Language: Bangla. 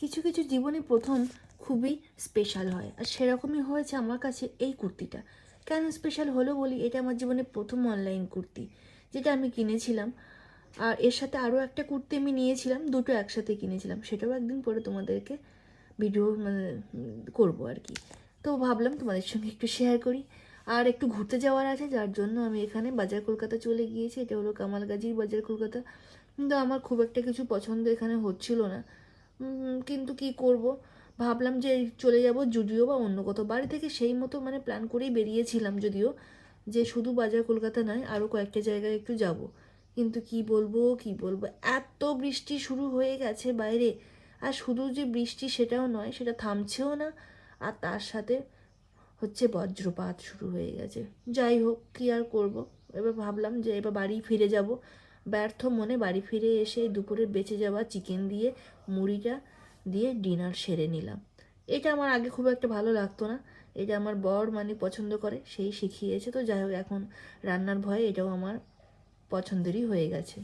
কিছু কিছু জীবনে প্রথম খুবই স্পেশাল হয়, আর সেরকমই হয়েছে আমার কাছে এই কুর্তিটা। কেন স্পেশাল হলো বলি, এটা আমার জীবনে প্রথম অনলাইন কুর্তি যেটা আমি কিনেছিলাম। আর এর সাথে আরও একটা কুর্তি আমি নিয়েছিলাম, দুটো একসাথে কিনেছিলাম, সেটাও একদিন পরে তোমাদেরকে ভিডিও মানে করবো আর কি। তো ভাবলাম তোমাদের সঙ্গে একটু শেয়ার করি। আর একটু ঘুরতে যাওয়ার আছে, যার জন্য আমি এখানে বাজার কলকাতা চলে গিয়েছি। এটা হলো কামালগাজির বাজার কলকাতা। কিন্তু আমার খুব একটা কিছু পছন্দ এখানে হচ্ছিল না, কিন্তু কি করব, ভাবলাম যে চলে যাব জুডিও বা অন্য কোথাও। বাড়ি থেকে সেই মতো মানে প্ল্যান করেই বেরিয়েছিলাম, যদিও যে শুধু বাজার কলকাতা নয় আরও কয়েকটা জায়গায় একটু যাব। কিন্তু কি বলবো, এত বৃষ্টি শুরু হয়ে গেছে বাইরে। আর শুধু যে বৃষ্টি সেটাও নয়, সেটা থামছেও না। আর তার সাথে হচ্ছে বজ্রপাত শুরু হয়ে গেছে। যাই হোক, কী আর করব, এবার ভাবলাম যে এবার বাড়ি ফিরে যাব। ব্যর্থ মনে বাড়ি ফিরে এসে দুপুরে বেঁচে যাওয়া চিকেন দিয়ে মুড়িটা দিয়ে ডিনার সেরে নিলাম। এটা আমার আগে খুব একটা ভালো লাগতো না, এটা আমার বর মানে পছন্দ করে, সেই শিখিয়েছে। তো যাই হোক, এখন রান্নার ভয়ে এটাও আমার পছন্দেরই হয়ে গেছে।